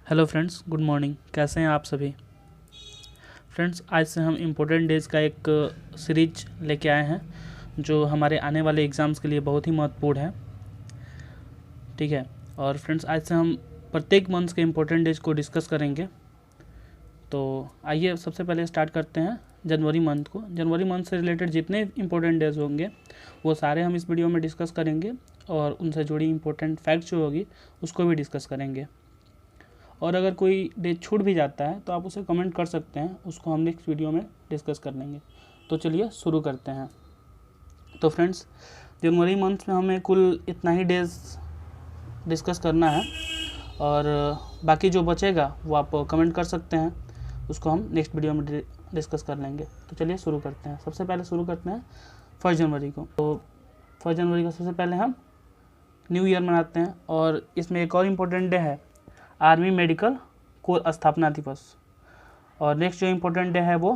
Hello friends, good morning. कैसे हैं आप सभी? फ्रेंड्स, आज से हम इम्पोर्टेंट डेज़ का एक सीरीज लेके आए हैं जो हमारे आने वाले एग्ज़ाम्स के लिए बहुत ही महत्वपूर्ण है। ठीक है। और फ्रेंड्स, आज से हम प्रत्येक मंथ के इम्पोर्टेंट डेज़ को डिस्कस करेंगे। तो आइए सबसे पहले स्टार्ट करते हैं जनवरी मंथ को। जनवरी मंथ से रिलेटेड जितने इम्पोर्टेंट डेज़ होंगे वो सारे हम इस वीडियो में डिस्कस करेंगे और उनसे जुड़ी इम्पोर्टेंट फैक्ट्स जो होगी उसको भी डिस्कस करेंगे। और अगर कोई डे छूट भी जाता है तो आप उसे कमेंट कर सकते हैं, उसको हम नेक्स्ट वीडियो में डिस्कस कर लेंगे। तो चलिए शुरू करते हैं। तो फ्रेंड्स, जनवरी मंथ में हमें कुल इतना ही डेज़ डिस्कस करना है और बाकी जो बचेगा वो आप कमेंट कर सकते हैं, उसको हम नेक्स्ट वीडियो में डिस्कस कर लेंगे। तो चलिए शुरू करते हैं। सबसे पहले शुरू करते हैं 1 जनवरी को। तो 1 जनवरी को सबसे पहले हम न्यू ईयर मनाते हैं और इसमें एक और इम्पोर्टेंट डे है, आर्मी मेडिकल कोर स्थापना दिवस। और नेक्स्ट जो इम्पोर्टेंट डे है वो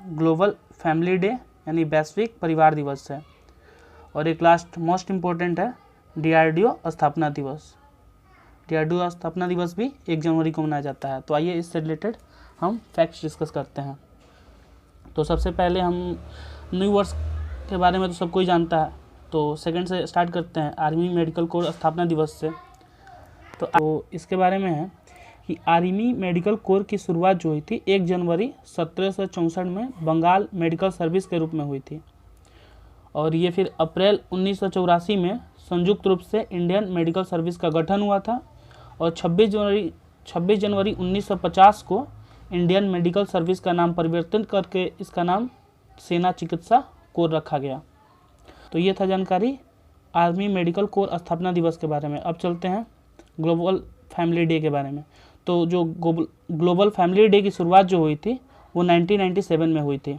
ग्लोबल फैमिली डे यानी वैश्विक परिवार दिवस है। और एक लास्ट मोस्ट इम्पोर्टेंट है DRDO स्थापना दिवस। DRDO स्थापना दिवस भी 1 जनवरी को मनाया जाता है। तो आइए इससे रिलेटेड हम फैक्ट्स डिस्कस करते हैं। तो सबसे पहले हम न्यू वर्ष के बारे में तो सब कोई जानता है, तो सेकंड से स्टार्ट करते हैं, आर्मी मेडिकल कोर स्थापना दिवस से। तो इसके बारे में है कि आर्मी मेडिकल कोर की शुरुआत जो हुई थी 1 जनवरी 1764 में बंगाल मेडिकल सर्विस के रूप में हुई थी। और ये फिर अप्रैल 1984 में संयुक्त रूप से इंडियन मेडिकल सर्विस का गठन हुआ था। और 26 जनवरी 1950 को इंडियन मेडिकल सर्विस का नाम परिवर्तन करके इसका नाम सेना चिकित्सा कोर रखा गया। तो ये था जानकारी आर्मी मेडिकल कोर स्थापना दिवस के बारे में। अब चलते हैं ग्लोबल फैमिली डे के बारे में। तो जो ग्लोबल फैमिली डे की शुरुआत जो हुई थी वो 1997 में हुई थी।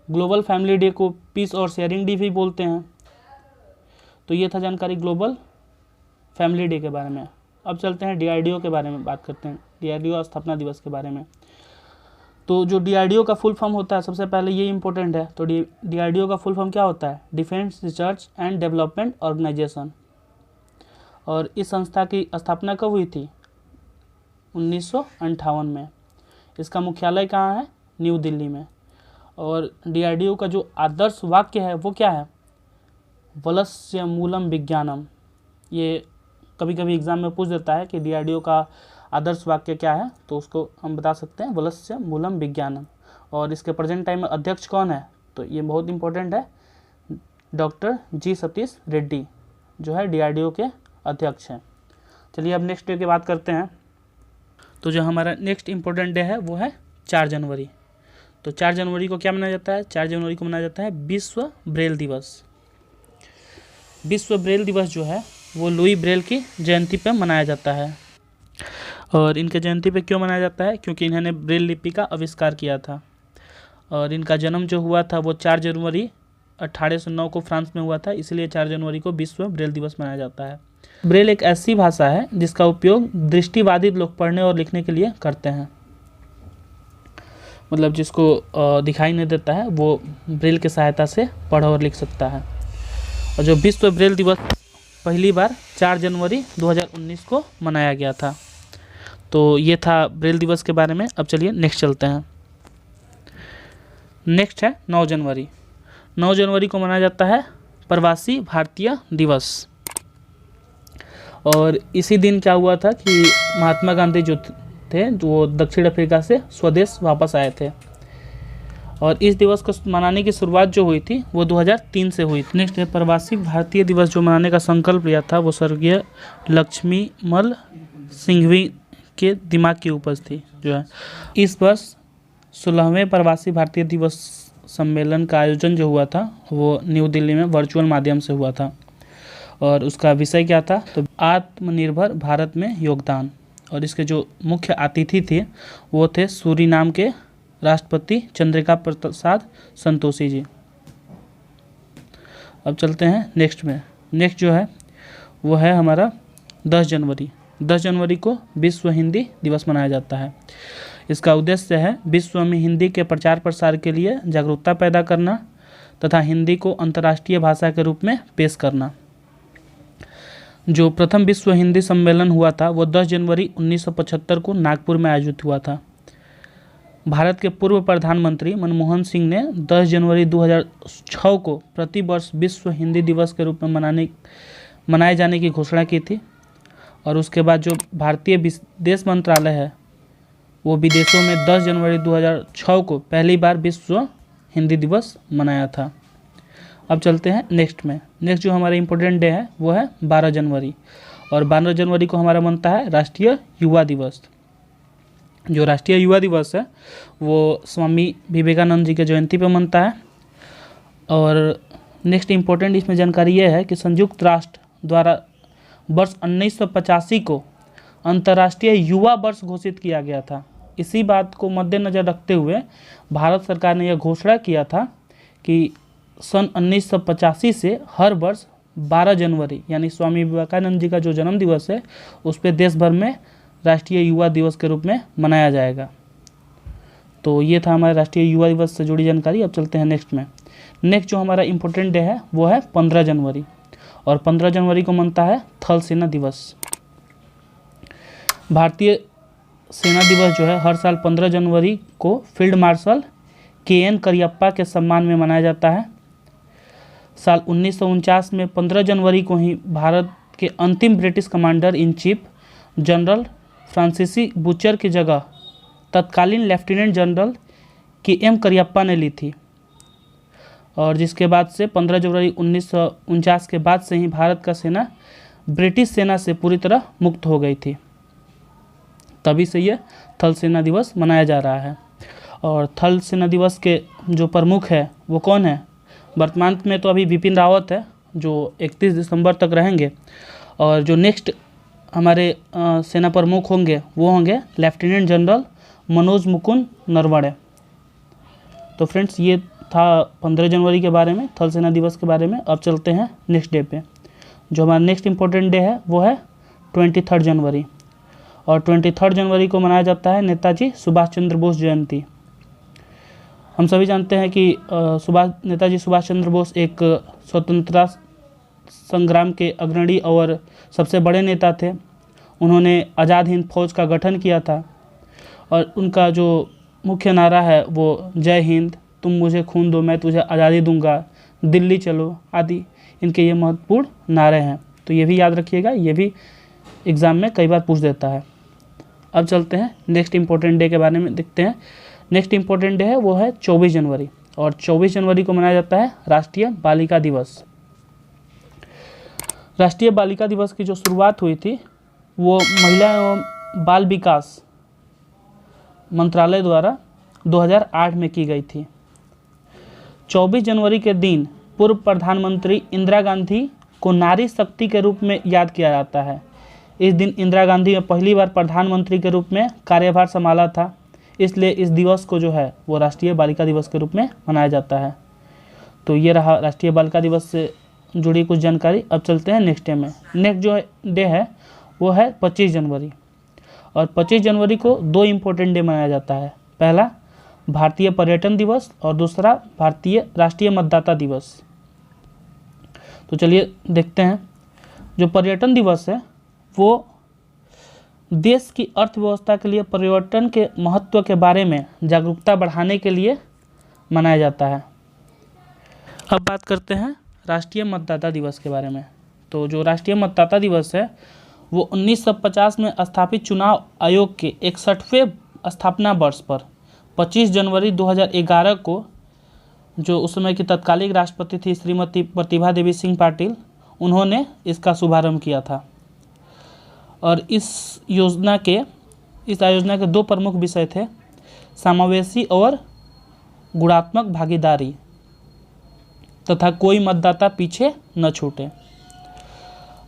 ग्लोबल फैमिली डे को पीस और शेयरिंग डे भी बोलते हैं। तो ये था जानकारी ग्लोबल फैमिली डे के बारे में। अब चलते हैं DRDO के बारे में बात करते हैं, DRDO स्थापना दिवस के बारे में। तो जो DRDO का फुल फॉर्म होता है, सबसे पहले ये इंपॉर्टेंट है। तो DRDO का फुल फॉर्म क्या होता है? Defence research and development organisation. और इस संस्था की स्थापना कब हुई थी? 1958 में। इसका मुख्यालय कहाँ है? न्यू दिल्ली में। और DRDO का जो आदर्श वाक्य है वो क्या है? वलस्य मूलम विज्ञानम। ये कभी कभी एग्जाम में पूछ देता है कि DRDO का आदर्श वाक्य क्या है, तो उसको हम बता सकते हैं वलस्य मूलम विज्ञानम। और इसके प्रेजेंट टाइम में अध्यक्ष कौन है? तो ये बहुत इंपॉर्टेंट है, डॉक्टर G सतीश रेड्डी जो है DRDO के अध्यक्ष हैं। चलिए अब नेक्स्ट डे की बात करते हैं। तो जो हमारा नेक्स्ट इम्पोर्टेंट डे है वो है 4 जनवरी। तो 4 जनवरी को क्या मनाया जाता है? 4 जनवरी को मनाया जाता है विश्व ब्रेल दिवस। विश्व ब्रेल दिवस जो है वो लुई ब्रेल की जयंती पर मनाया जाता है। और इनके जयंती पे क्यों मनाया जाता है? क्योंकि इन्होंने ब्रेल लिपि का आविष्कार किया था। और इनका जन्म जो हुआ था वो 4 जनवरी 1809 को फ्रांस में हुआ था, इसलिए 4 जनवरी को विश्व ब्रेल दिवस मनाया जाता है। ब्रेल एक ऐसी भाषा है जिसका उपयोग दृष्टिबाधित लोग पढ़ने और लिखने के लिए करते हैं। मतलब जिसको दिखाई नहीं देता है वो ब्रेल की सहायता से पढ़ और लिख सकता है। और जो विश्व ब्रेल दिवस पहली बार 4 जनवरी 2019 को मनाया गया था। तो ये था ब्रेल दिवस के बारे में। अब चलिए नेक्स्ट चलते हैं। नेक्स्ट है 9 जनवरी। 9 जनवरी को मनाया जाता है प्रवासी भारतीय दिवस। और इसी दिन क्या हुआ था कि महात्मा गांधी जो थे वो दक्षिण अफ्रीका से स्वदेश वापस आए थे। और इस दिवस को मनाने की शुरुआत जो हुई थी वो 2003 से हुई थी। नेक्स्ट है प्रवासी भारतीय दिवस। जो मनाने का संकल्प लिया था वो स्वर्गीय लक्ष्मीमल सिंघवी के दिमाग की उपज थी जो है। इस वर्ष 16वें प्रवासी भारतीय दिवस सम्मेलन का आयोजन जो हुआ था वो न्यू दिल्ली में वर्चुअल माध्यम से हुआ था। और उसका विषय क्या था? तो आत्मनिर्भर भारत में योगदान। और इसके जो मुख्य अतिथि थे वो थे सूरीनाम के राष्ट्रपति चंद्रिका प्रसाद संतोषी जी। अब चलते हैं नेक्स्ट में। नेक्स्ट जो है वो है हमारा 10 जनवरी। 10 जनवरी को विश्व हिंदी दिवस मनाया जाता है। इसका उद्देश्य है विश्व में हिंदी के प्रचार प्रसार के लिए जागरूकता पैदा करना तथा हिंदी को अंतर्राष्ट्रीय भाषा के रूप में पेश करना। जो प्रथम विश्व हिंदी सम्मेलन हुआ था वो 10 जनवरी 1975 को नागपुर में आयोजित हुआ था। भारत के पूर्व प्रधानमंत्री मनमोहन सिंह ने 10 जनवरी 2006 को प्रति वर्ष विश्व हिंदी दिवस के रूप में मनाए जाने की घोषणा की थी। और उसके बाद जो भारतीय विदेश मंत्रालय है वो विदेशों में 10 जनवरी 2006 को पहली बार विश्व हिंदी दिवस मनाया था। अब चलते हैं नेक्स्ट में। नेक्स्ट जो हमारा इम्पोर्टेंट डे है वो है 12 जनवरी, और 12 जनवरी को हमारा बनता है राष्ट्रीय युवा दिवस। जो राष्ट्रीय युवा दिवस है वो स्वामी विवेकानंद जी के जयंती पर मनता है। और नेक्स्ट इम्पोर्टेंट इसमें जानकारी ये है कि संयुक्त राष्ट्र द्वारा वर्ष 1985 को अंतर्राष्ट्रीय युवा वर्ष घोषित किया गया था। इसी बात को मद्देनज़र रखते हुए भारत सरकार ने यह घोषणा किया था कि सन 1985 से हर वर्ष 12 जनवरी यानी स्वामी विवेकानंद जी का जो जन्म दिवस है उस पर देश भर में राष्ट्रीय युवा दिवस के रूप में मनाया जाएगा। तो ये था हमारे राष्ट्रीय युवा दिवस से जुड़ी जानकारी। अब चलते हैं नेक्स्ट में। नेक्स्ट जो हमारा इम्पोर्टेंट डे है वो है 15 जनवरी, और 15 जनवरी को मनता है थल सेना दिवस। भारतीय सेना दिवस जो है हर साल 15 जनवरी को फील्ड मार्शल KN करियप्पा के सम्मान में मनाया जाता है। साल 1949 में 15 जनवरी को ही भारत के अंतिम British commander in chief general फ्रांसीसी बुचर की जगह तत्कालीन लेफ्टिनेंट जनरल KM करियप्पा ने ली थी। और जिसके बाद से 15 जनवरी 1949 के बाद से ही भारत का सेना ब्रिटिश सेना से पूरी तरह मुक्त हो गई थी। तभी से ये थल सेना दिवस मनाया जा रहा है। और थल सेना दिवस के जो प्रमुख है वो कौन है? वर्तमान में तो अभी बिपिन रावत है जो 31 दिसंबर तक रहेंगे, और जो नेक्स्ट हमारे सेना प्रमुख होंगे वो होंगे लेफ्टिनेंट जनरल मनोज मुकुंद नरवणे। तो फ्रेंड्स ये था 15 जनवरी के बारे में, थल सेना दिवस के बारे में। अब चलते हैं नेक्स्ट डे पे। जो हमारा नेक्स्ट इम्पोर्टेंट डे है वो है 23 जनवरी, और 23 जनवरी को मनाया जाता है नेताजी सुभाष चंद्र बोस जयंती। हम सभी जानते हैं कि नेताजी सुभाष चंद्र बोस एक स्वतंत्रता संग्राम के अग्रणी और सबसे बड़े नेता थे। उन्होंने आज़ाद हिंद फौज का गठन किया था, और उनका जो मुख्य नारा है वो जय हिंद, तुम मुझे खून दो मैं तुझे आज़ादी दूंगा, दिल्ली चलो आदि इनके ये महत्वपूर्ण नारे हैं। तो ये भी याद रखिएगा, ये भी एग्ज़ाम में कई बार पूछ देता है। अब चलते हैं नेक्स्ट इम्पोर्टेंट डे के बारे में देखते हैं। नेक्स्ट इम्पोर्टेंट डे है वो है 24 जनवरी, और 24 जनवरी को मनाया जाता है राष्ट्रीय बालिका दिवस। राष्ट्रीय बालिका दिवस की जो शुरुआत हुई थी वो महिला एवं बाल विकास मंत्रालय द्वारा 2008 में की गई थी। 24 जनवरी के दिन पूर्व प्रधानमंत्री इंदिरा गांधी को नारी शक्ति के रूप में याद किया जाता है। इस दिन इंदिरा गांधी ने पहली बार प्रधानमंत्री के रूप में कार्यभार संभाला था, इसलिए इस दिवस को जो है वो राष्ट्रीय बालिका दिवस के रूप में मनाया जाता है। तो ये रहा राष्ट्रीय बालिका दिवस से जुड़ी कुछ जानकारी। अब चलते हैं नेक्स्ट डे में। नेक्स्ट जो डे है वो है 25 जनवरी, और 25 जनवरी को 2 इम्पोर्टेंट डे मनाया जाता है। पहला भारतीय पर्यटन दिवस, और दूसरा भारतीय राष्ट्रीय मतदाता दिवस। तो चलिए देखते हैं। जो पर्यटन दिवस है वो देश की अर्थव्यवस्था के लिए पर्यटन के महत्व के बारे में जागरूकता बढ़ाने के लिए मनाया जाता है। अब बात करते हैं राष्ट्रीय मतदाता दिवस के बारे में। तो जो राष्ट्रीय मतदाता दिवस है वो 1950 में स्थापित चुनाव आयोग के 61वें स्थापना वर्ष पर 25 जनवरी 2011 को जो उस समय की तत्कालीन राष्ट्रपति थी श्रीमती प्रतिभा देवी सिंह पाटिल, उन्होंने इसका शुभारंभ किया था। और इस आयोजना के 2 प्रमुख विषय थे, समावेशी और गुणात्मक भागीदारी तथा कोई मतदाता पीछे न छूटे।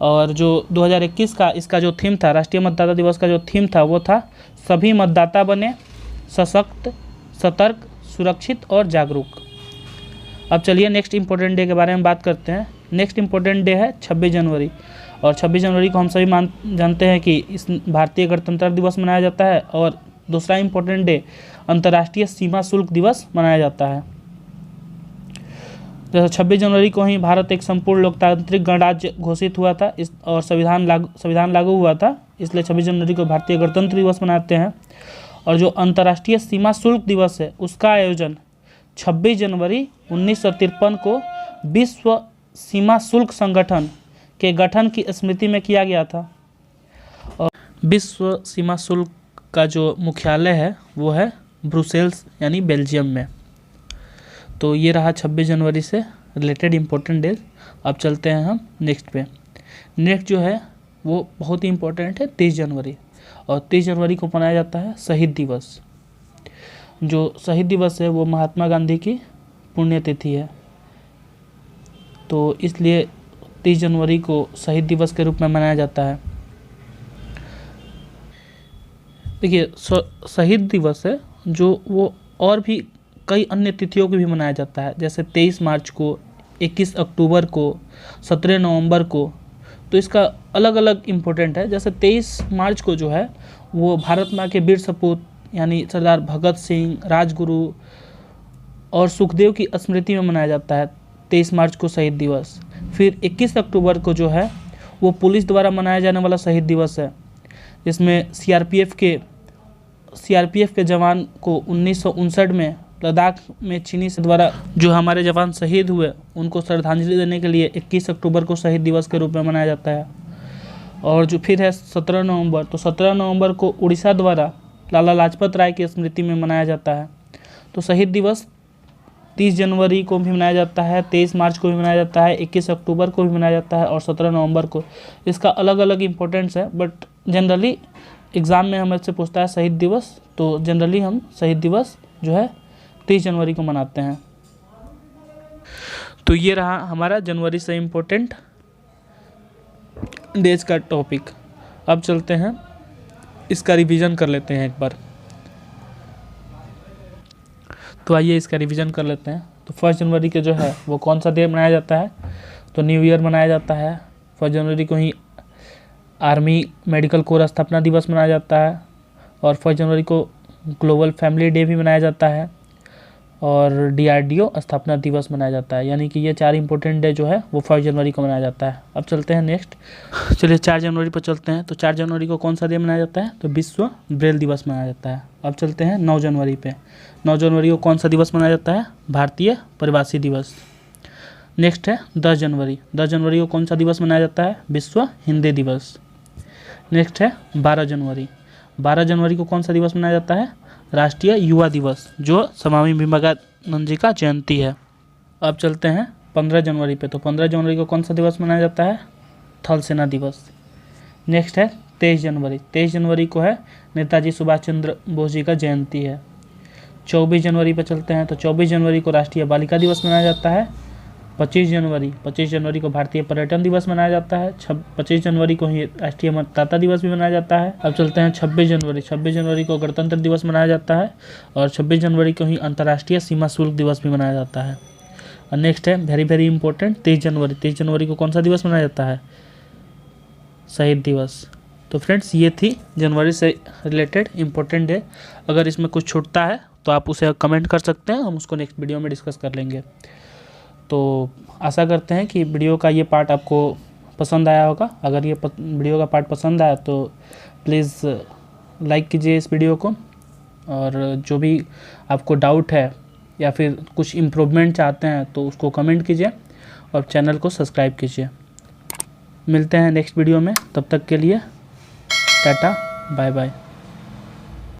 और जो 2021 का इसका जो थीम था, राष्ट्रीय मतदाता दिवस का जो थीम था वो था सभी मतदाता बने सशक्त, सतर्क, सुरक्षित और जागरूक। अब चलिए नेक्स्ट इम्पोर्टेंट डे के बारे में बात करते हैं। नेक्स्ट इम्पोर्टेंट डे है 26 जनवरी, और 26 जनवरी को हम सभी जानते हैं कि इस भारतीय गणतंत्र दिवस मनाया जाता है। और दूसरा इम्पोर्टेंट डे अंतर्राष्ट्रीय सीमा शुल्क दिवस मनाया जाता है। जैसे 26 जनवरी को ही भारत एक संपूर्ण लोकतांत्रिक गणराज्य घोषित हुआ था इस और संविधान लागू हुआ था, इसलिए 26 जनवरी को भारतीय गणतंत्र दिवस मनाते हैं। और जो अंतर्राष्ट्रीय सीमा शुल्क दिवस है उसका आयोजन 26 जनवरी 1953 को विश्व सीमा शुल्क संगठन के गठन की स्मृति में किया गया था। और विश्व सीमा शुल्क का जो मुख्यालय है वो है ब्रुसेल्स यानी बेल्जियम में। तो ये रहा 26 जनवरी से रिलेटेड इम्पोर्टेंट डेज। अब चलते हैं हम नेक्स्ट पे। नेक्स्ट जो है वो बहुत ही इम्पोर्टेंट है 23 जनवरी, और 23 जनवरी को मनाया जाता है शहीद दिवस। जो शहीद दिवस है वो महात्मा गांधी की पुण्यतिथि है, तो इसलिए 23 जनवरी को शहीद दिवस के रूप में मनाया जाता है। देखिए शहीद दिवस है जो वो और भी कई अन्य तिथियों को भी मनाया जाता है, जैसे 23 मार्च को, 21 अक्टूबर को, 17 नवंबर को। तो इसका अलग अलग इम्पोर्टेंट है। जैसे 23 मार्च को जो है वो भारत माँ के वीर सपूत यानी सरदार भगत सिंह, राजगुरु और सुखदेव की स्मृति में मनाया जाता है 23 मार्च को शहीद दिवस। फिर 21 अक्टूबर को जो है वो पुलिस द्वारा मनाया जाने वाला शहीद दिवस है, जिसमें सीआरपीएफ के जवान को 1959 में लद्दाख में चीनी से द्वारा जो हमारे जवान शहीद हुए उनको श्रद्धांजलि देने के लिए 21 अक्टूबर को शहीद दिवस के रूप में मनाया जाता है। और जो फिर है 17 नवंबर, तो 17 नवंबर को उड़ीसा द्वारा लाला लाजपत राय की स्मृति में मनाया जाता है। तो शहीद दिवस 30 जनवरी को भी मनाया जाता है, 23 मार्च को भी मनाया जाता है, 21 अक्टूबर को भी मनाया जाता है और 17 नवंबर को। इसका अलग अलग इम्पोर्टेंस है, बट जनरली एग्ज़ाम में हमसे पूछता है शहीद दिवस, तो जनरली हम शहीद दिवस जो है 23 जनवरी को मनाते हैं। तो ये रहा हमारा जनवरी से इम्पोर्टेंट डेज का टॉपिक। अब चलते हैं इसका रिवीजन कर लेते हैं एक बार। तो आइए इसका रिवीजन कर लेते हैं। तो 1 जनवरी के जो है वो कौन सा डे मनाया जाता है, तो न्यू ईयर मनाया जाता है। 1 जनवरी को ही आर्मी मेडिकल कोर स्थापना दिवस मनाया जाता है, और 1 जनवरी को ग्लोबल फैमिली डे भी मनाया जाता है, और DRDO स्थापना दिवस मनाया जाता है। यानी कि ये 4 इंपॉर्टेंट डे जो है वो 1 जनवरी को मनाया जाता है। अब चलते हैं नेक्स्ट, चलिए 4 जनवरी पर चलते हैं। तो 4 जनवरी को कौन सा डे मनाया जाता है, तो विश्व ब्रेल दिवस मनाया जाता है। अब चलते हैं 9 जनवरी पे। 9 जनवरी को कौन सा दिवस मनाया जाता है, भारतीय प्रवासी दिवस। नेक्स्ट है 10 जनवरी। 10 जनवरी को कौन सा दिवस मनाया जाता है, विश्व हिंदी दिवस। नेक्स्ट है 12 जनवरी। 12 जनवरी को कौन सा दिवस मनाया जाता है, राष्ट्रीय युवा दिवस, जो स्वामी विवेकानंद जी का जयंती है। अब चलते हैं 15 जनवरी पे। तो 15 जनवरी को कौन सा दिवस मनाया जाता है, थल सेना दिवस। नेक्स्ट है 23 जनवरी। 23 जनवरी को है नेताजी सुभाष चंद्र बोस जी का जयंती है। 24 जनवरी पे चलते हैं। तो 24 जनवरी को राष्ट्रीय बालिका दिवस मनाया जाता है। 25 जनवरी को भारतीय पर्यटन दिवस मनाया जाता है। 25 जनवरी को ही राष्ट्रीय मतदाता दिवस भी मनाया जाता है। अब चलते हैं 26 जनवरी। 26 जनवरी को गणतंत्र दिवस मनाया जाता है, और 26 जनवरी को ही अंतर्राष्ट्रीय सीमा शुल्क दिवस भी मनाया जाता है। और नेक्स्ट है वेरी वेरी इंपॉर्टेंट 23 जनवरी। 23 जनवरी को कौन सा दिवस मनाया जाता है, शहीद दिवस। तो फ्रेंड्स ये थी जनवरी से रिलेटेड इंपॉर्टेंट डे। अगर इसमें कुछ छूटता है तो आप उसे कमेंट कर सकते हैं, हम उसको नेक्स्ट वीडियो में डिस्कस कर लेंगे। तो आशा करते हैं कि वीडियो का ये पार्ट आपको पसंद आया होगा। अगर ये वीडियो का पार्ट पसंद आया तो प्लीज़ लाइक कीजिए इस वीडियो को, और जो भी आपको डाउट है या फिर कुछ इम्प्रूवमेंट चाहते हैं तो उसको कमेंट कीजिए, और चैनल को सब्सक्राइब कीजिए। मिलते हैं नेक्स्ट वीडियो में, तब तक के लिए टाटा बाय बाय।